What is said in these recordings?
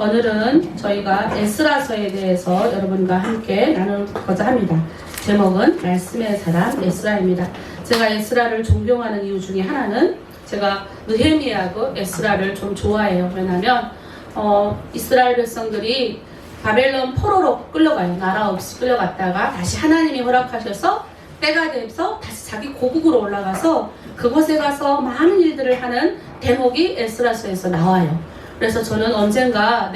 오늘은 저희가 에스라서에 대해서 여러분과 함께 나누고자 합니다. 제목은 말씀의 사람 에스라입니다. 제가 에스라를 존경하는 이유 중에 하나는 제가 느헤미야하고 에스라를 좀 좋아해요. 왜냐하면 이스라엘 백성들이 바벨론 포로로 끌려가요. 나라 없이 끌려갔다가 다시 하나님이 허락하셔서 때가 돼서 다시 자기 고국으로 올라가서 그곳에 가서 많은 일들을 하는 대목이 에스라서에서 나와요. 그래서 저는 언젠가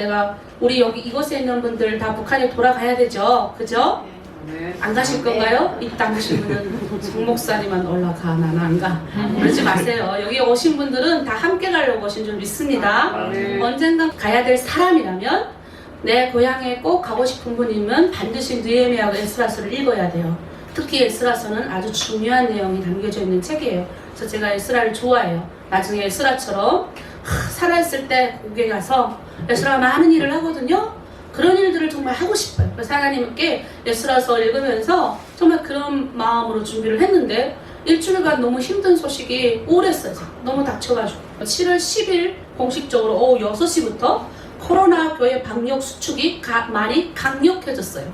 우리 여기 이곳에 있는 분들 다 북한에 돌아가야 되죠. 그죠? 네. 안 가실 건가요? 이 땅 오시면은 송목사님만 올라가, 나는 안 가. 그러지 마세요. 여기 오신 분들은 다 함께 가려고 오신 줄 믿습니다. 네. 언젠가 가야 될 사람이라면 내 고향에 꼭 가고 싶은 분이면 반드시 느헤미야하고 에스라서를 읽어야 돼요. 특히 에스라서는 아주 중요한 내용이 담겨져 있는 책이에요. 그래서 제가 에스라를 좋아해요. 나중에 에스라처럼 살아있을 때 거기에 가서 에스라가 많은 일을 하거든요. 그런 일들을 정말 하고 싶어요. 그래서 하나님께 에스라서 읽으면서 정말 그런 마음으로 준비를 했는데 일주일간 너무 힘든 소식이 우울했어요. 너무 닥쳐가지고 7월 10일 공식적으로 오후 6시부터 코로나 교회 방역 수축이 많이 강력해졌어요.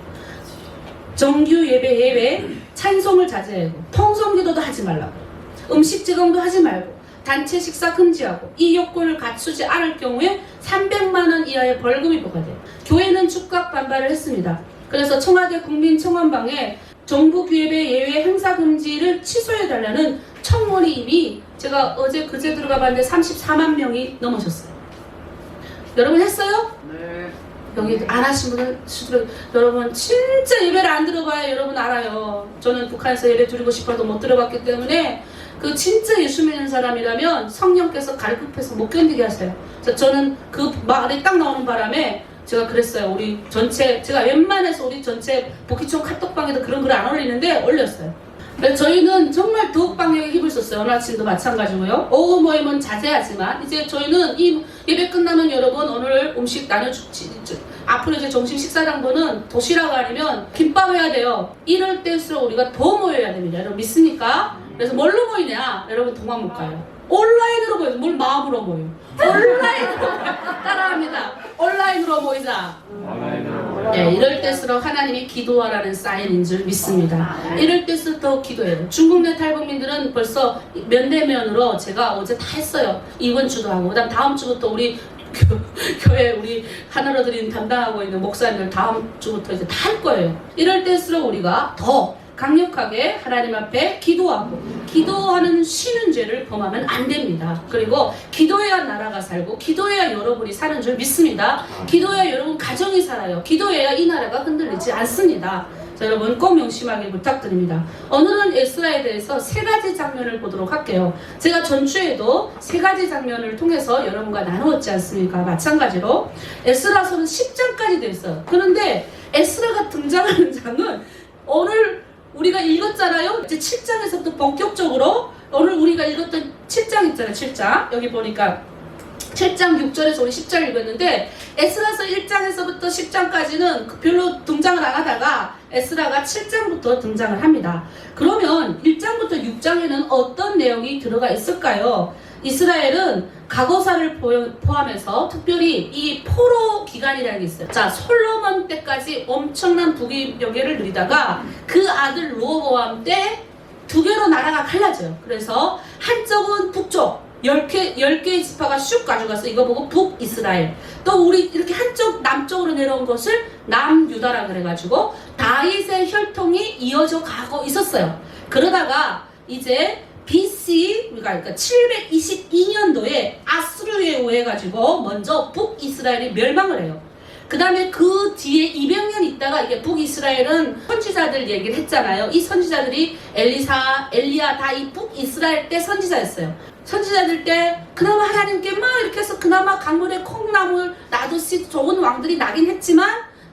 정규 예배 예외 찬송을 자제하고 통성기도도 하지 말라고, 음식 제공도 하지 말고, 단체 식사 금지하고, 이 요건을 갖추지 않을 경우에 300만 원 이하의 벌금이 부과돼요. 교회는 즉각 반발을 했습니다. 그래서 청와대 국민청원방에 정부 예배 예외 행사 금지를 취소해달라는 청원이 이미 제가 그제 들어가 봤는데 34만 명이 넘으셨어요. 여러분 했어요? 네. 여기 안 하신 분은 여러분 진짜 예배를 안 들어봐야 여러분 알아요. 저는 북한에서 예배 드리고 싶어도 못 들어봤기 때문에 그 진짜 예수 믿는 사람이라면 성령께서 갈급해서 못 견디게 하세요. 그래서 저는 그 말이 딱 나오는 바람에 제가 그랬어요. 우리 전체 제가 웬만해서 우리 전체 복희촌 카톡방에도 그런 글 안 올리는데 올렸어요. 저희는 정말 더욱 방역에 힘을 썼어요. 오늘 아침도 마찬가지고요. 오후 모임은 자제하지만 이제 저희는 이 예배 끝나면 여러분 오늘 음식 나눠주지. 앞으로 이제 점심 식사당번은 도시락 아니면 김밥 해야 돼요. 이럴 때일수록 우리가 더 모여야 됩니다. 여러분 믿습니까? 그래서 뭘로 모이냐? 여러분 도망 못 가요. 온라인으로 모여서 뭘 마음으로 모여. 온라인으로 따라합니다. 온라인으로 모이자. 네, 이럴 때일수록 하나님이 기도하라는 사인인 줄 믿습니다. 이럴 때일수록 더 기도해요. 중국 내 탈북민들은 벌써 면대면으로 제가 어제 다 했어요. 이번 주도 하고, 그다음 다음 주부터 우리 교회 우리 하나로 드린 담당하고 있는 목사님들 다음 주부터 이제 다 할 거예요. 이럴 때일수록 우리가 더 강력하게 하나님 앞에 기도하는 쉬는 죄를 범하면 안 됩니다. 그리고 기도해야 나라가 살고, 기도해야 여러분이 사는 줄 믿습니다. 기도해야 여러분 가정이 살아요. 기도해야 이 나라가 흔들리지 않습니다. 자, 여러분 꼭 명심하길 부탁드립니다. 오늘은 에스라에 대해서 3가지 장면을 보도록 할게요. 제가 전주에도 3가지 장면을 통해서 여러분과 나누었지 않습니까? 마찬가지로 에스라서는 10장까지 되어 있어요. 그런데 에스라가 등장하는 장은 오늘 우리가 읽었잖아요. 이제 7장에서부터 본격적으로 오늘 우리가 읽었던 7장 있잖아요. 7장 여기 보니까 7장 6절에서 우리 10장 읽었는데 에스라서 1장에서부터 10장까지는 별로 등장을 안 하다가 에스라가 7장부터 등장을 합니다. 그러면 1장부터 6장에는 어떤 내용이 들어가 있을까요? 이스라엘은 과거사를 포함해서 특별히 이 포로 기간이라는 게 있어요. 자, 솔로몬 때까지 엄청난 부귀영예를 누리다가 그 아들 르호보암 때 2개로 나라가 갈라져요. 그래서 한쪽은 북쪽 10개의 지파가 슉 가져가서 이거 보고 북이스라엘, 또 우리 이렇게 한쪽 남쪽으로 내려온 것을 남유다라 그래가지고 다윗의 혈통이 이어져 가고 있었어요. 그러다가 이제 BC, 그러니까 722년도에 아수르에 의해가지고 먼저 북이스라엘이 멸망을 해요. 그 다음에 그 뒤에 200년 있다가 이게 북이스라엘은 선지자들 얘기를 했잖아요. 이 선지자들이 엘리사, 엘리야 다 이 북이스라엘 때 선지자였어요. 선지자들 때 그나마 하나님께 막 이렇게 해서 그나마 강물에 콩나물 나듯이 좋은 왕들이 나긴 했지만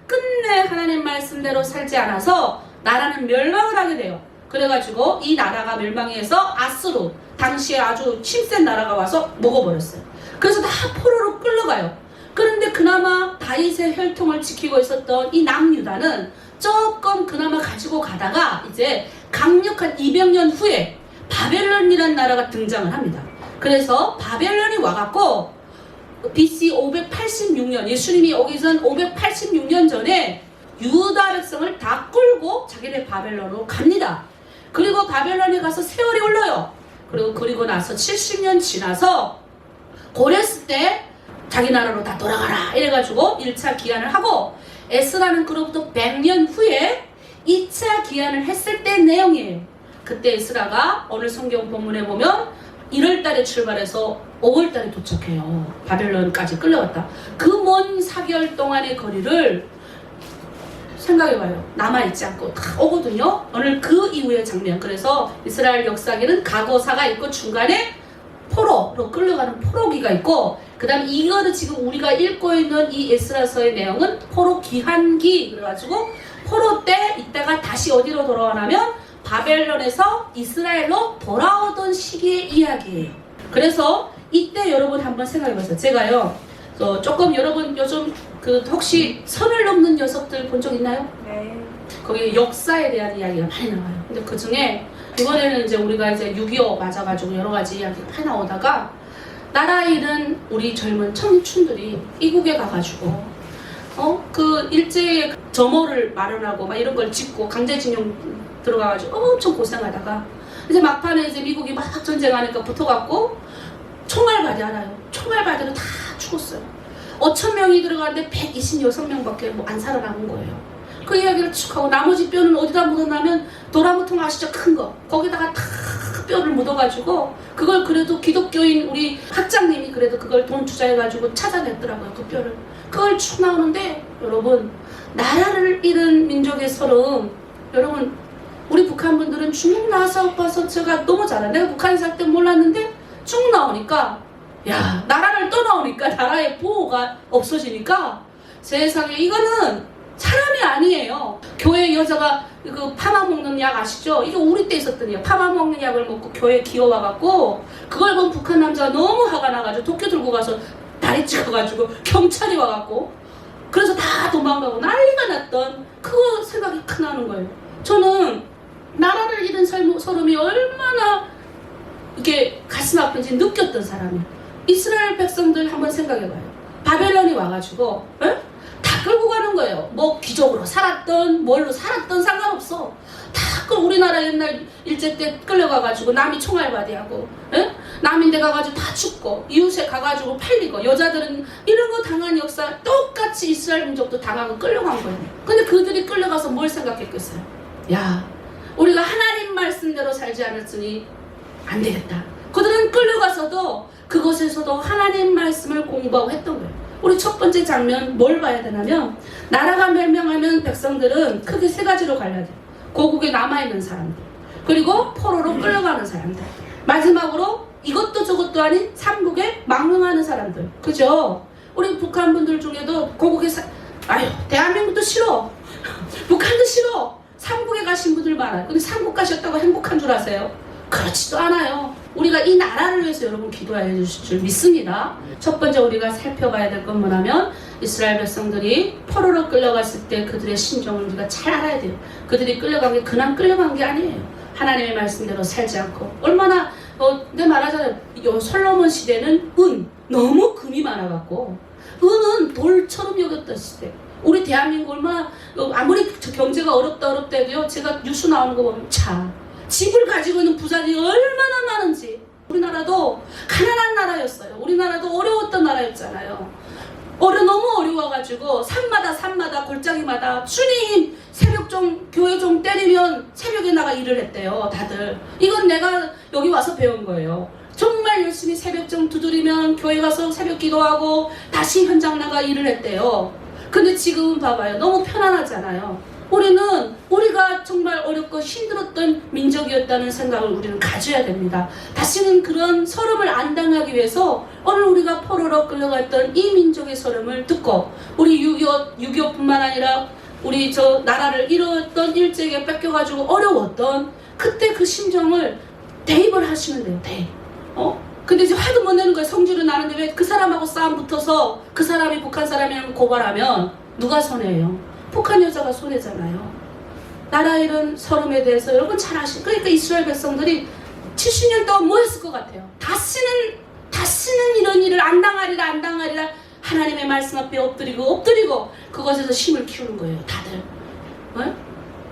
끝내 하나님 말씀대로 살지 않아서 나라는 멸망을 하게 돼요. 그래가지고 이 나라가 멸망해서 아수르, 당시에 아주 힘센 나라가 와서 먹어버렸어요. 그래서 다 포로로 끌려가요. 그런데 그나마 다윗의 혈통을 지키고 있었던 이 남유다는 조금 그나마 가지고 가다가 이제 강력한 200년 후에 바벨론이라는 나라가 등장을 합니다. 그래서 바벨론이 와갖고 BC 586년, 예수님이 오기 전 586년 전에 유다 백성을 다 끌고 자기네 바벨론으로 갑니다. 그리고 바벨론에 가서 세월이 흘러요. 그리고 나서 70년 지나서 고레스 때 자기 나라로 다 돌아가라 이래가지고 1차 기한을 하고, 에스라는 그로부터 100년 후에 2차 기한을 했을 때 내용이에요. 그때 에스라가 오늘 성경 본문에 보면 1월달에 출발해서 5월달에 도착해요. 바벨론까지 끌려갔다. 그 먼 4개월 동안의 거리를 생각해봐요. 남아있지 않고 다 오거든요. 오늘 그 이후의 장면. 그래서 이스라엘 역사기는 과거사가 있고 중간에 포로로 끌려가는 포로기가 있고, 그 다음 이거는 지금 우리가 읽고 있는 이 에스라서의 내용은 포로 기한기. 그래가지고 포로 때 이따가 다시 어디로 돌아오냐면 바벨론에서 이스라엘로 돌아오던 시기의 이야기예요. 그래서 이때 여러분 한번 생각해보세요. 제가요 조금 여러분 요즘 혹시 선을 넘는 녀석들 본 적 있나요? 네. 거기 역사에 대한 이야기가 많이 나와요. 근데 그 중에 이번에는 이제 우리가 이제 6.25 맞아가지고 여러 가지 이야기가 많이 나오다가, 나라 잃은 우리 젊은 청춘들이 이국에 가가지고 그 일제의 점호를 마련하고 막 이런 걸 짓고 강제징용 들어가가지고 엄청 고생하다가 이제 막판에 이제 미국이 막 전쟁하니까 붙어갖고 총알바디 알아요? 총알바디로 다 죽었어요. 5,000명이 들어가는데 126명밖에 안 살아남은 거예요. 그 이야기를 쭉 하고, 나머지 뼈는 어디다 묻었냐면 도라무통 아시죠? 큰 거. 거기다가 다 뼈를 묻어가지고, 그걸 그래도 기독교인 우리 학장님이 그래도 그걸 돈 투자해가지고 찾아냈더라고요. 그 뼈를. 그걸 쭉 나오는데, 여러분, 나라를 잃은 민족의 서름, 여러분, 우리 북한 분들은 쭉 나와서 봐서 제가 너무 잘해. 내가 북한에 살 때 몰랐는데 쭉 나오니까, 야, 나라를 떠나오니까 나라의 보호가 없어지니까 세상에 이거는 사람이 아니에요. 교회 여자가 그 파마 먹는 약 아시죠? 이게 우리 때 있었던 약. 파마 먹는 약을 먹고 교회에 기어와갖고 그걸 본 북한 남자가 너무 화가 나가지고 도끼 들고 가서 다리 찍어가지고 경찰이 와갖고, 그래서 다 도망가고 난리가 났던 그 생각이 크 나는 거예요. 저는 나라를 잃은 서름이 얼마나 이게 가슴 아픈지 느꼈던 사람이에요. 이스라엘 백성들 한번 생각해봐요. 바벨론이 와가지고 다 끌고 가는 거예요. 뭐 귀족으로 살았던 뭘로 살았던 상관없어. 다 우리나라 옛날 일제 때 끌려가가지고 남이 총알바디하고 남인데 가가지고 다 죽고, 이웃에 가가지고 팔리고, 여자들은 이런 거 당한 역사 똑같이 이스라엘 민족도 당하고 끌려간 거예요. 근데 그들이 끌려가서 뭘 생각했겠어요? 야, 우리가 하나님 말씀대로 살지 않았으니 안 되겠다. 그들은 끌려가서도 그곳에서도 하나님 말씀을 공부하고 했던 거예요. 우리 첫 번째 장면 뭘 봐야 되냐면, 나라가 멸망하면 백성들은 크게 세 가지로 갈려야 돼요. 고국에 남아있는 사람들, 그리고 포로로 끌려가는 사람들, 마지막으로 이것도 저것도 아닌 삼국에 망명하는 사람들. 그죠? 우리 북한 분들 중에도 고국에 아유, 대한민국도 싫어. 북한도 싫어. 삼국에 가신 분들 많아요. 근데 삼국 가셨다고 행복한 줄 아세요? 그렇지도 않아요. 우리가 이 나라를 위해서 여러분 기도해 주실 줄 믿습니다. 첫 번째 우리가 살펴봐야 될 건 뭐냐면, 이스라엘 백성들이 포로로 끌려갔을 때 그들의 심정을 우리가 잘 알아야 돼요. 그들이 끌려간 게 그냥 끌려간 게 아니에요. 하나님의 말씀대로 살지 않고, 얼마나 내 말하자면 솔로몬 시대는 너무 금이 많아갖고 은은 돌처럼 여겼던 시대. 우리 대한민국 얼마나 아무리 경제가 어렵다 해도요, 제가 뉴스 나오는 거 보면 집을 가지고 있는 부자들이 얼마나 많은지. 우리나라도 가난한 나라였어요. 우리나라도 어려웠던 나라였잖아요. 너무 어려워가지고 산마다 골짜기마다 주님 새벽종 교회종 때리면 새벽에 나가 일을 했대요. 다들. 이건 내가 여기 와서 배운 거예요. 정말 열심히 새벽종 두드리면 교회 가서 새벽 기도하고 다시 현장 나가 일을 했대요. 근데 지금은 봐봐요. 너무 편안하잖아요. 우리가 정말 어렵고 힘들었던 민족이었다는 생각을 우리는 가져야 됩니다. 다시는 그런 서름을 안 당하기 위해서 오늘 우리가 포로로 끌려갔던 이 민족의 서름을 듣고, 우리 6.25뿐만 아니라 우리 저 나라를 잃었던, 일제에 뺏겨가지고 어려웠던 그때 그 심정을 대입을 하시면 돼요. 대입. 근데 이제 화도 못 내는 거예요. 성질은 나는데 왜 그 사람하고 싸움 붙어서 그 사람이 북한 사람이라고 고발하면 누가 손해예요? 북한 여자가 손해잖아요. 나라 잃은 서름에 대해서 여러분 잘 아시죠? 그러니까 이스라엘 백성들이 70년 동안 뭐 했을 것 같아요? 다시는 다시는 이런 일을 안 당하리라 안 당하리라 하나님의 말씀 앞에 엎드리고 그것에서 힘을 키우는 거예요. 다들.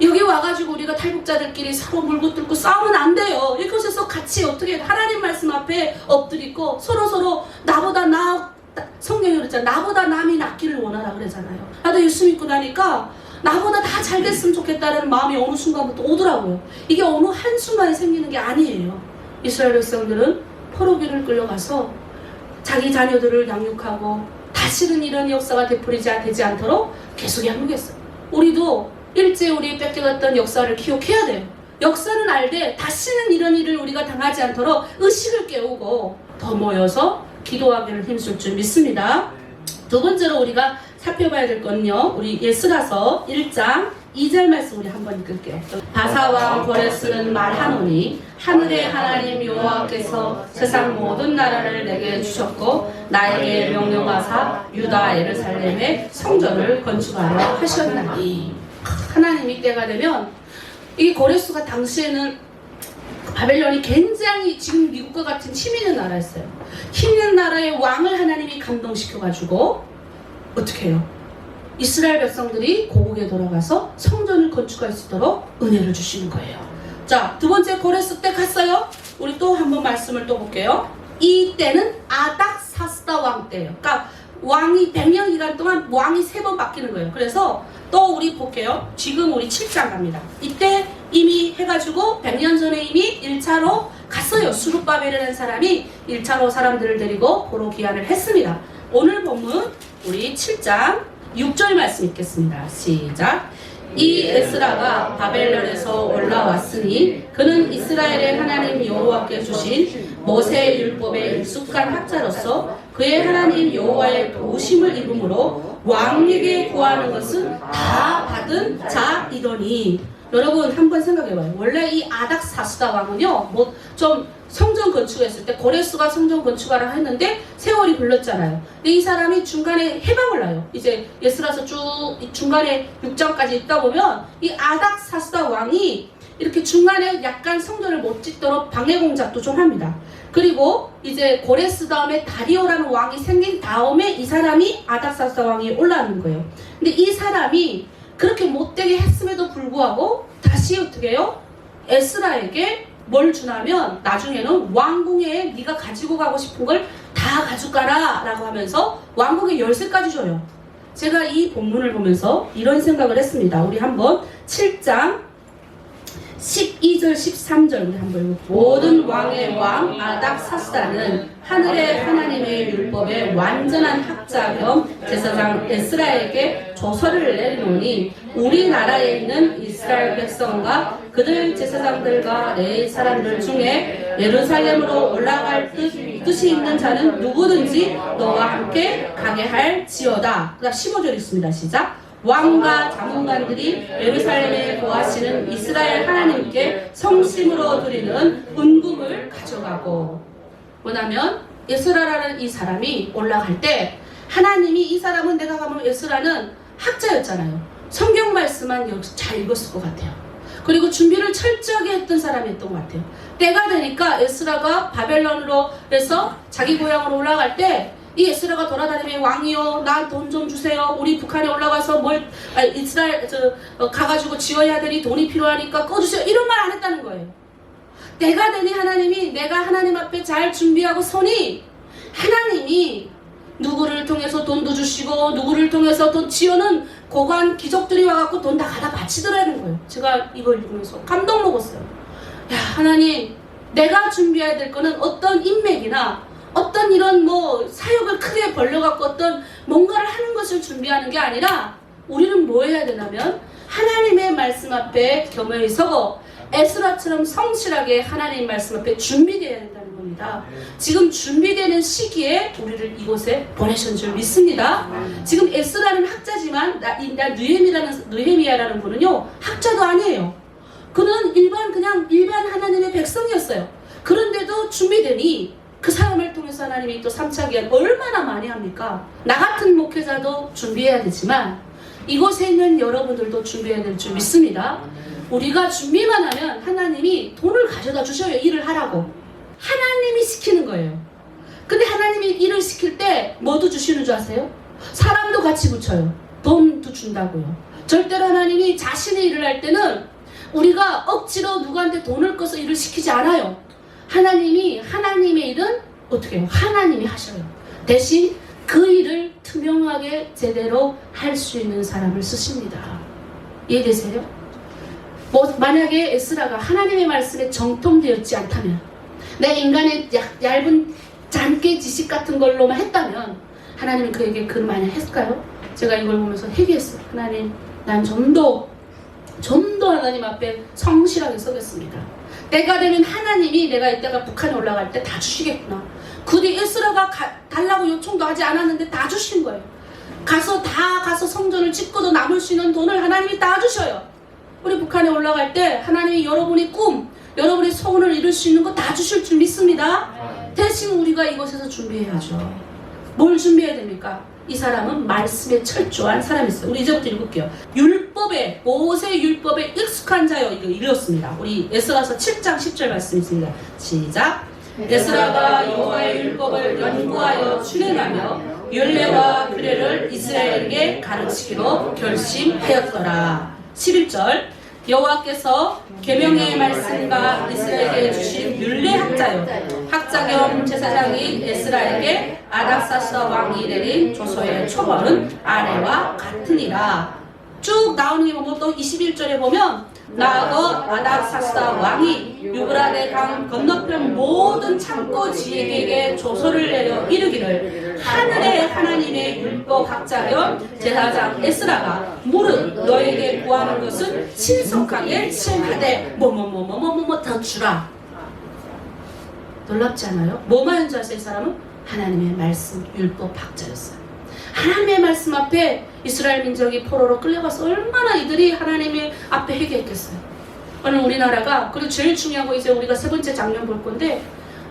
여기 와가지고 우리가 탈북자들끼리 서로 물고 뚫고 싸우면 안 돼요. 이곳에서 같이 어떻게 하나님 말씀 앞에 엎드리고 서로 나보다 성경이 그랬잖아요. 나보다 남이 낫기를 원하라 그러잖아요. 나도 예수 믿고 나니까 나보다 다 잘 됐으면 좋겠다는 마음이 어느 순간부터 오더라고요. 이게 어느 한순간에 생기는 게 아니에요. 이스라엘 백성들은 포로기를 끌려가서 자기 자녀들을 양육하고 다시는 이런 역사가 되지 않도록 계속 양육했어요. 우리도 일제 우리 뺏겨갔던 역사를 기억해야 돼요. 역사는 알되 다시는 이런 일을 우리가 당하지 않도록 의식을 깨우고 더 모여서 기도하기를 힘쓸 줄 믿습니다. 두 번째로 우리가 살펴봐야 될 건요. 우리 에스라서 1장 2절 말씀 우리 한번 읽을게요. 바사왕 고레스는 말하노니 하늘의 하나님 여호와께서 세상 모든 나라를 내게 주셨고 나에게 명령하사 유다 예루살렘에 성전을 건축하려 하셨나니. 하나님이 때가 되면 이 고레스가 당시에는 바벨론이 굉장히 지금 미국과 같은 힘 있는 나라였어요. 힘 있는 나라의 왕을 하나님이 감동시켜가지고 어떻게 해요? 이스라엘 백성들이 고국에 돌아가서 성전을 건축할 수 있도록 은혜를 주시는 거예요. 자, 두 번째 고레스 때 갔어요. 우리 또 한번 말씀을 또 볼게요. 이 때는 아닥사스다 왕 때예요. 그러니까 왕이 100년 기간 동안 왕이 3번 바뀌는 거예요. 그래서 또 우리 볼게요. 지금 우리 7장 갑니다. 이때 이미 해가지고 100년 전에 이미 1차로 갔어요. 수룹바벨이라는 사람이 1차로 사람들을 데리고 보러 귀환을 했습니다. 오늘 본문 우리 7장 6절 말씀 읽겠습니다. 시작. 이 에스라가 바벨론에서 올라왔으니 그는 이스라엘의 하나님 여호와께 주신 모세의 율법에 익숙한 학자로서 그의 하나님 여호와의 도우심을 입음으로 왕에게 구하는 것은 다 받은 자이더니. 여러분 한번 생각해봐요. 원래 이 아닥사스다 왕은요, 뭐 좀 성전 건축했을 때 고레스가 성전 건축하라 했는데 세월이 흘렀잖아요. 근데 이 사람이 중간에 해방을 나요. 이제 예스라서 쭉 중간에 6장까지 있다 보면 이 아닥사스다 왕이 이렇게 중간에 약간 성전을 못 짓도록 방해 공작도 좀 합니다. 그리고 이제 고레스 다음에 다리오라는 왕이 생긴 다음에 이 사람이 아닥사스다 왕이 올라오는 거예요. 근데 이 사람이 그렇게 못되게 했음에도 불구하고 다시 어떻게 해요? 에스라에게 뭘 주냐면 나중에는 왕궁에 네가 가지고 가고 싶은 걸 다 가져가라 라고 하면서 왕궁의 열쇠까지 줘요. 제가 이 본문을 보면서 이런 생각을 했습니다. 우리 한번 7장 12절 13절 우리 한번 읽어볼게요. 모든 왕의 왕 아닥사스다는 하늘의 하나님의 율법의 완전한 학자 겸 제사장 에스라에게 조서를 내리노니 우리나라에 있는 이스라엘 백성과 그들 제사장들과 내 사람들 중에 예루살렘으로 올라갈 뜻이 있는 자는 누구든지 너와 함께 가게 할지어다. 그다음 15절 있습니다. 시작. 왕과 자문관들이 예루살렘에 거하시는 이스라엘 하나님께 성심으로 드리는 은금을 가져가고. 뭐냐면 에스라라는 이 사람이 올라갈 때 하나님이 이 사람은 내가 가면 에스라는 학자였잖아요. 성경 말씀만 잘 읽었을 것 같아요. 그리고 준비를 철저하게 했던 사람이었던 것 같아요. 때가 되니까 에스라가 바벨론으로 해서 자기 고향으로 올라갈 때 이 에스라가 돌아다니며 왕이요 나 돈 좀 주세요. 우리 북한에 올라가서 이스라엘 가가지고 지어야 되니 돈이 필요하니까 꺼주세요. 이런 말 안 했다는 거예요. 때가 되니 하나님이 내가 하나님 앞에 잘 준비하고 서니 하나님이 누구를 통해서 돈도 주시고 누구를 통해서 돈 지어는 고관 귀족들이 와갖고 돈 다 갖다 바치더라는 거예요. 제가 이걸 읽으면서 감동 먹었어요. 야 하나님 내가 준비해야 될 거는 어떤 인맥이나 어떤 이런 뭐 사역을 크게 벌려갖고 어떤 뭔가를 하는 것을 준비하는 게 아니라 우리는 뭐 해야 되냐면 하나님의 말씀 앞에 겸허히 서고 에스라처럼 성실하게 하나님 말씀 앞에 준비되어야 된다는 겁니다. 지금 준비되는 시기에 우리를 이곳에 보내신 줄 믿습니다. 지금 에스라는 학자지만 느헤미야라는 분은요 학자도 아니에요. 그는 그냥 일반 하나님의 백성이었어요. 그런데도 준비되니 그 사람을 통해서 하나님이 또 3차 기한 얼마나 많이 합니까? 나 같은 목회자도 준비해야 되지만 이곳에 있는 여러분들도 준비해야 될 줄 믿습니다. 우리가 준비만 하면 하나님이 돈을 가져다 주셔요. 일을 하라고. 하나님이 시키는 거예요. 근데 하나님이 일을 시킬 때 뭐도 주시는 줄 아세요? 사람도 같이 붙여요. 돈도 준다고요. 절대로 하나님이 자신의 일을 할 때는 우리가 억지로 누구한테 돈을 꺼서 일을 시키지 않아요. 하나님이 하나님의 일은 어떻게 해요? 하나님이 하셔요. 대신 그 일을 투명하게 제대로 할 수 있는 사람을 쓰십니다. 이해되세요? 만약에 에스라가 하나님의 말씀에 정통되었지 않다면, 내 인간의 얇은 잔깨 지식 같은 걸로만 했다면 하나님은 그에게 그 말을 했을까요? 제가 이걸 보면서 회개했어요. 하나님, 난 좀 더 하나님 앞에 성실하게 서겠습니다. 때가 되면 하나님이 내가 이때가 북한에 올라갈 때 다 주시겠구나. 그뒤 에스라가 달라고 요청도 하지 않았는데 다 주신 거예요. 가서 성전을 짓고도 남을 수 있는 돈을 하나님이 다 주셔요. 우리 북한에 올라갈 때 하나님이 여러분의 꿈, 여러분의 소원을 이룰 수 있는 거 다 주실 줄 믿습니다. 대신 우리가 이곳에서 준비해야죠. 뭘 준비해야 됩니까? 이 사람은 말씀에 철저한 사람이었어요. 우리 이제부터 읽을게요. 율법에, 모세 율법에 익숙한 자여, 이거 읽었습니다. 우리 에스라서 7장 10절 말씀 있습니다. 시작. 에스라가 여호와의 율법을 연구하여 준행하며 율례와 규례를 이스라엘에게 가르치기로 결심하였더라. 11절. 여호와께서 계명의 말씀과 이스라엘에게 주신 율례학자요 학자 겸 제사장인 에스라에게 아닥사스다 왕이 내린 조서의 초벌은 아래와 같으니라. 쭉 나오는 게 보면 또 21절에 보면 나아가 아닥사스다 왕이 유브라데 강 건너편 모든 창고 지혜에게 조서를 내려 이르기를 하늘의 하나님의 율법 학자 겸 제사장 에스라가 무릇 너에게 구하는 것은 신속하게 칭하되 뭐뭐뭐뭐뭐뭐 더 주라. 놀랍지 않아요? 뭐만 한 줄 아세요? 이 사람은 하나님의 말씀 율법 학자였어요. 하나님의 말씀 앞에 이스라엘 민족이 포로로 끌려가서 얼마나 이들이 하나님의 앞에 회개했겠어요. 오늘 우리나라가, 그리고 제일 중요한 거 이제 우리가 세 번째 장면 볼 건데,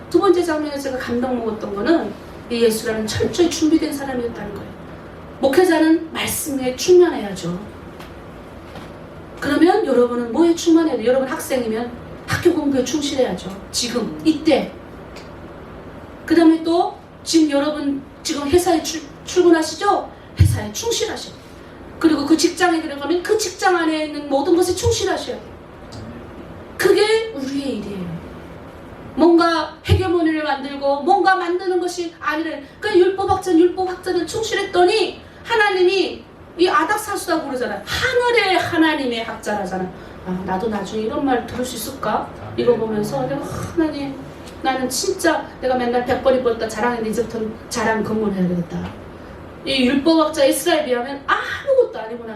두 번째 장면에서 제가 감동 먹었던 거는 이 예수라는 철저히 준비된 사람이었다는 거예요. 목회자는 말씀에 충만해야죠. 그러면 여러분은 뭐에 충만해야 돼요? 여러분 학생이면 학교 공부에 충실해야죠. 지금 이때. 그 다음에 또 지금 여러분 지금 회사에 출근하시죠? 회사에 충실하셔요. 그리고 그 직장에 들어가면 그 직장 안에 있는 모든 것에 충실하셔요. 그게 우리의 일이에요. 뭔가 해결문을 만들고 뭔가 만드는 것이 아니라, 그 율법학자는 충실했더니 하나님이 이 아닥사스다고 그러잖아요. 하늘의 하나님의 학자라잖아. 아, 나도 나중에 이런 말 들을 수 있을까? 이거 보면서 내가 하나님, 나는 진짜 내가 맨날 100번 입었다 자랑했는데 이제부터는 자랑 근무를 해야 되겠다. 이 율법학자 이스라엘에 비하면 아무것도 아니구나.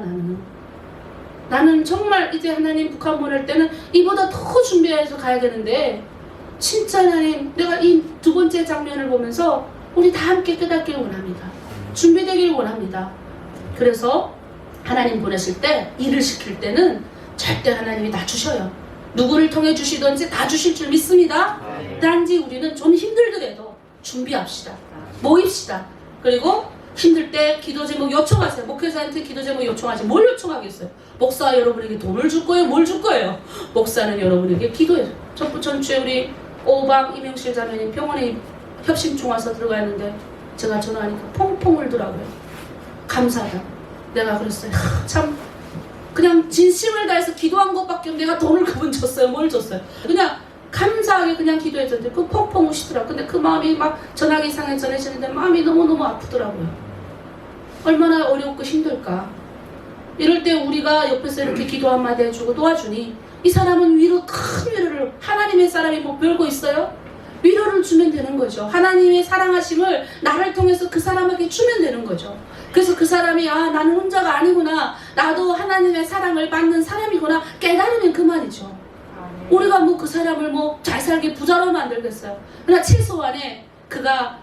나는 정말 이제 하나님 북한 보낼 때는 이보다 더 준비해서 가야 되는데, 진짜 하나님, 내가 이 두 번째 장면을 보면서 우리 다 함께 깨닫기를 원합니다. 준비되기를 원합니다. 그래서 하나님 보내실 때, 일을 시킬 때는 절대 하나님이 다 주셔요. 누구를 통해 주시든지 다 주실 줄 믿습니다. 단지 우리는 좀 힘들더라도 준비합시다. 모입시다. 그리고 힘들 때 기도 제목 요청하세요. 목회자한테 기도 제목 요청하세요. 뭘 요청하겠어요? 목사 여러분에게 돈을 줄 거예요? 뭘 줄 거예요? 목사는 여러분에게 기도해요. 전주에 우리 오방 이명실 자매님 병원에 협심충 와서 들어갔는데 제가 전화하니까 펑펑 울더라고요. 감사하다. 내가 그랬어요. 참 그냥 진심을 다해서 기도한 것밖에 내가 돈을 그분 줬어요. 뭘 줬어요? 그냥 감사하게 그냥 기도했는데 그 펑펑 우시더라고요. 근데 그 마음이 막 전화기 상에 전해지는데 마음이 너무너무 아프더라고요. 얼마나 어렵고 힘들까. 이럴 때 우리가 옆에서 이렇게 기도 한마디 해주고 도와주니 이 사람은 큰 위로를, 하나님의 사람이 뭐 별거 있어요? 위로를 주면 되는 거죠. 하나님의 사랑하심을 나를 통해서 그 사람에게 주면 되는 거죠. 그래서 그 사람이 나는 혼자가 아니구나, 나도 하나님의 사랑을 받는 사람이구나 깨달으면 그만이죠. 우리가 뭐 그 사람을 뭐 잘 살게 부자로 만들겠어요. 그러나 최소한에 그가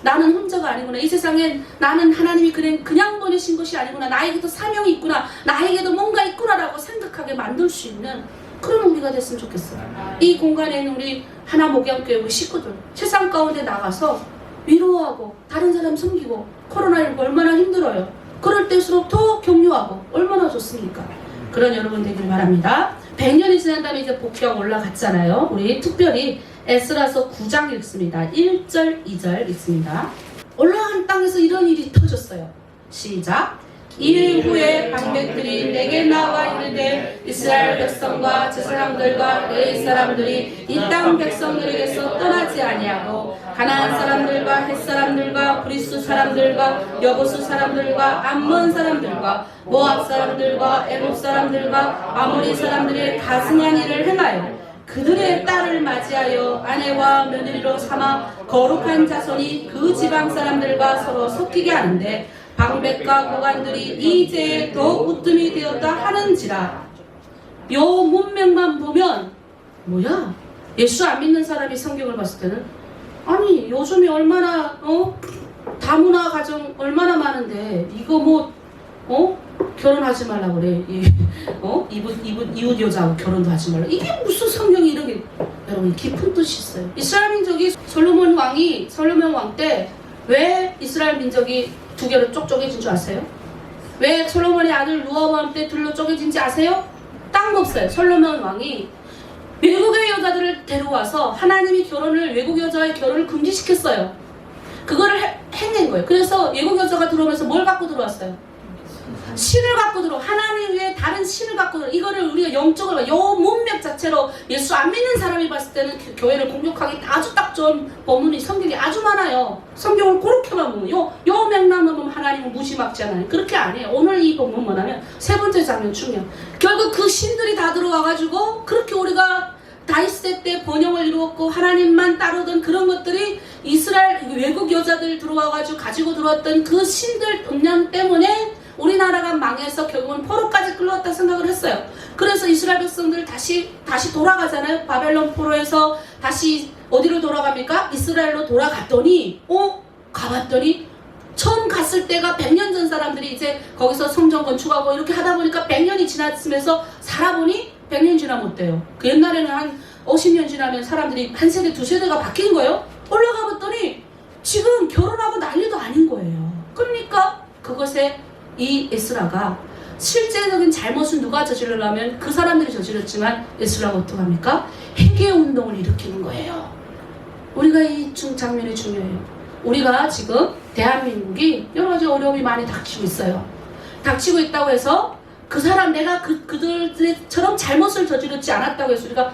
나는 혼자가 아니구나, 이 세상엔 나는 하나님이 그냥 보내신 것이 아니구나, 나에게도 사명이 있구나, 나에게도 뭔가 있구나라고 생각하게 만들 수 있는 그런 우리가 됐으면 좋겠어요. 이 공간에 있는 우리 하나 목양교회 우리 식구들 세상 가운데 나가서 위로하고 다른 사람 섬기고, 코로나19 얼마나 힘들어요. 그럴 때일수록 더 격려하고 얼마나 좋습니까? 그런 여러분 되길 바랍니다. 100년이 지난 다음에 이제 복귀가 올라갔잖아요. 우리 특별히 에스라서 9장 읽습니다. 1절 2절 읽습니다. 올라간 땅에서 이런 일이 터졌어요. 시작. 일 후에 방백들이 내게 나와 이르되 이스라엘 백성과 제 사람들과 내 사람들이 이 땅 백성들에게서 떠나지 아니하고 가나안 사람들과 헷 사람들과 브리스 사람들과 여보스 사람들과 암몬 사람들과 모압 사람들과 에돔 사람들과 아모리 사람들의 가증한 일을 행하여 그들의 딸을 맞이하여 아내와 며느리로 삼아 거룩한 자손이 그 지방 사람들과 서로 섞이게 하는데 방백과 고관들이 이 죄에 더 우뜸이 되었다 하는지라. 요 문맥만 보면 뭐야? 예수 안 믿는 사람이 성경을 봤을 때는 아니 요즘에 얼마나 다문화 가정 얼마나 많은데 이거 결혼하지 말라 그래. 이웃 여자하고 결혼도 하지 말라. 이게 무슨 성경이 이렇게 여러분 깊은 뜻이 있어요. 이스라엘 민족이 솔로몬 왕 때 왜 이스라엘 민족이 두 개로 쪽쪽해진 줄 아세요? 왜 솔로몬의 아들 르호보암 때 둘로 쪼개진지 아세요? 딴 거 없어요. 솔로몬 왕이 외국의 여자들을 데려와서 하나님이 외국 여자와의 결혼을 금지시켰어요. 그거를 해낸 거예요. 그래서 외국 여자가 들어오면서 뭘 갖고 들어왔어요? 신을 갖고 들어. 하나님 외에 다른 신을 갖고 들어. 이거를 우리가 영적으로 요 문맥 자체로 예수 안 믿는 사람이 봤을 때는 교회를 공격하기 아주 딱 좋은 본문이 성경에 아주 많아요. 성경을 그렇게만 보면 요 맥락만 보면 하나님은 무시막지 않아요. 그렇게 안 해요. 오늘 이 본문 뭐냐면 세 번째 장면 중요. 결국 그 신들이 다 들어와가지고 그렇게 우리가 다윗 때 번영을 이루었고 하나님만 따르던 그런 것들이 이스라엘 외국 여자들 들어와가지고 가지고 들어왔던 그 신들 음량 때문에 우리나라가 망해서 결국은 포로까지 끌어왔다 생각을 했어요. 그래서 이스라엘 백성들 다시 돌아가잖아요. 바벨론 포로에서 다시 어디로 돌아갑니까? 이스라엘로 돌아갔더니 가봤더니 처음 갔을 때가 100년 전 사람들이 이제 거기서 성전 건축하고 이렇게 하다 보니까 100년이 지났으면서 살아보니 100년 지나 못 돼요. 그 옛날에는 한 50년 지나면 사람들이 한 세대 두 세대가 바뀐 거예요. 올라가 봤더니 지금 결혼하고 난리도 아닌 거예요. 그러니까 그것에 이 에스라가 실제적인 잘못은 누가 저지르려면 그 사람들이 저질렀지만 에스라가 어떡합니까? 회개 운동을 일으키는 거예요. 우리가 이 장면이 중요해요. 우리가 지금 대한민국이 여러 가지 어려움이 많이 닥치고 있어요. 닥치고 있다고 해서 그 사람 내가 그들처럼 잘못을 저지르지 않았다고 해서 우리가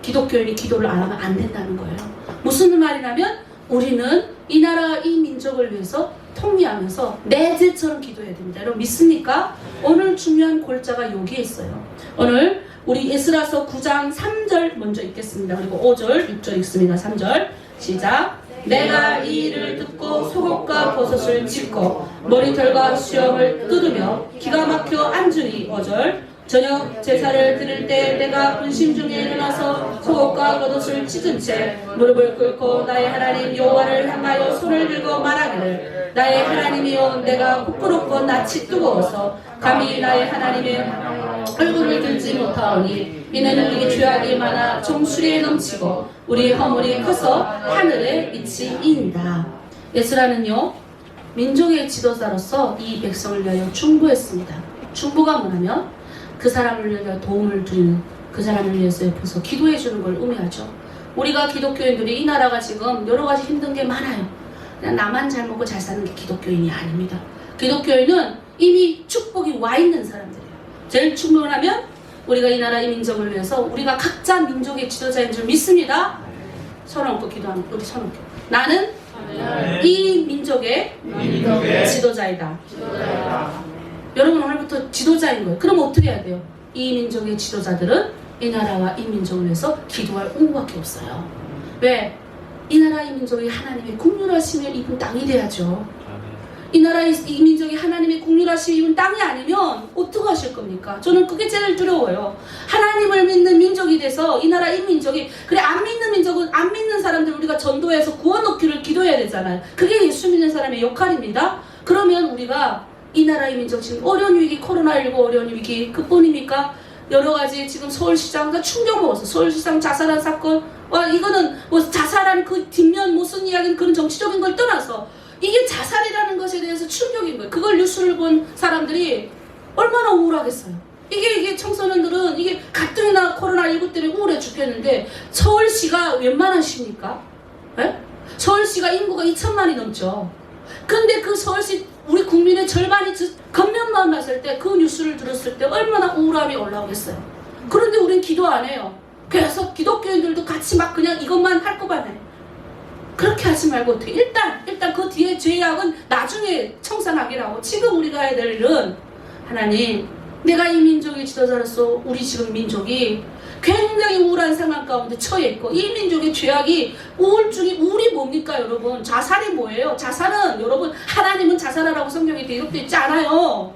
기독교인이 기도를 안 하면 안 된다는 거예요. 무슨 말이냐면 우리는 이 나라 이 민족을 위해서 통미하면서 내 죄처럼 기도해야 됩니다. 여러분 믿습니까? 오늘 중요한 골자가 여기에 있어요. 오늘 우리 에스라서 9장 3절 먼저 읽겠습니다. 그리고 5절 6절 읽습니다. 3절 시작. 내가 이 일을 듣고 속옷과 버섯을 찢고 머리털과 수염을 뜯으며 기가 막혀 앉으니 5절 저녁 제사를 드릴 때 내가 분심 중에 일어나서 속옷과 겉옷을 찢은 채 무릎을 꿇고 나의 하나님 여호와를 향하여 손을 들고 말하기를 나의 하나님이여 내가 부끄럽고 낯이 뜨거워서 감히 나의 하나님의 얼굴을 들지 못하오니 이는 우리 죄악이 많아 정수리에 넘치고 우리 허물이 커서 하늘에 미치이니라. 에스라는요 민족의 지도자로서 이 백성을 위하여 중보했습니다. 중보가 뭐냐면 그 사람을 위하여 도움을 드리는 그 사람을 위해서 옆에서 기도해 주는 걸 의미하죠. 우리가 기독교인들이 이 나라가 지금 여러 가지 힘든 게 많아요. 그냥 나만 잘 먹고 잘 사는 게 기독교인이 아닙니다. 기독교인은 이미 축복이 와 있는 사람들이에요. 제일 충분하면 우리가 이 나라 이 민족을 위해서 우리가 각자 민족의 지도자인 줄 믿습니다. 손 얹고 기도하는 우리 손 얹고 나는 이 민족의 지도자이다. 여러분 오늘부터 지도자인 거예요. 그럼 어떻게 해야 돼요? 이 민족의 지도자들은 이 나라와 이 민족을 위해서 기도할 의무밖에 없어요. 왜? 이 나라 이 민족이 하나님의 국률하심을 입은 땅이 돼야죠. 이 나라 이 민족이 하나님의 국률하심을 입은 땅이 아니면 어떻게 하실 겁니까? 저는 그게 제일 두려워요. 하나님을 믿는 민족이 돼서 이 나라 이 민족이 그래 안 믿는 민족은 안 믿는 사람들 우리가 전도해서 구원 얻기를 기도해야 되잖아요. 그게 예수 믿는 사람의 역할입니다. 그러면 우리가 이 나라의 민족 지금 어려운 위기 코로나19 어려운 위기 그뿐입니까? 여러 가지 지금 서울시장도 충격 먹었어. 서울시장 자살한 사건 와 이거는 뭐 자살한 그 뒷면 무슨 이야기는 그런 정치적인 걸 떠나서 이게 자살이라는 것에 대해서 충격인 거예요. 그걸 뉴스를 본 사람들이 얼마나 우울하겠어요. 이게 청소년들은 이게 가뜩이나 코로나19 때문에 우울해 죽겠는데 서울시가 웬만하십니까? 예? 서울시가 인구가 2천만이 넘죠. 근데 그 서울시 우리 국민의 절반이 겉면만 봤을 때 그 뉴스를 들었을 때 얼마나 우울함이 올라오겠어요. 그런데 우린 기도 안 해요. 그래서 기독교인들도 같이 막 그냥 이것만 할 것만 해. 그렇게 하지 말고 어떻게 일단 그 뒤에 죄악은 나중에 청산하기라고. 지금 우리가 해야 될 일은 하나님, 내가 이 민족의 지도자로서 우리 지금 민족이 굉장히 우울한 상황 가운데 처해 있고 이 민족의 죄악이 우울이 뭡니까 여러분? 자살이 뭐예요? 자살은 여러분 하나님은 자살하라고 성경에 기록되어 있지 않아요.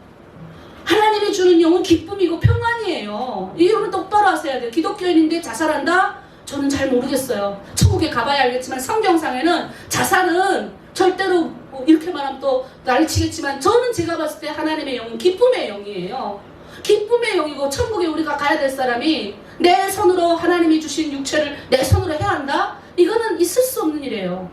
하나님이 주는 영은 기쁨이고 평안이에요. 이 여러분 똑바로 하셔야 돼요. 기독교인인데 자살한다? 저는 잘 모르겠어요. 천국에 가봐야 알겠지만 성경상에는 자살은 절대로 이렇게 말하면 또 난리치겠지만 저는 제가 봤을 때 하나님의 영은 기쁨의 영이에요. 기쁨의 영이고 천국에 우리가 가야 될 사람이 내 손으로 하나님이 주신 육체를 내 손으로 해야 한다? 이거는 있을 수 없는 일이에요.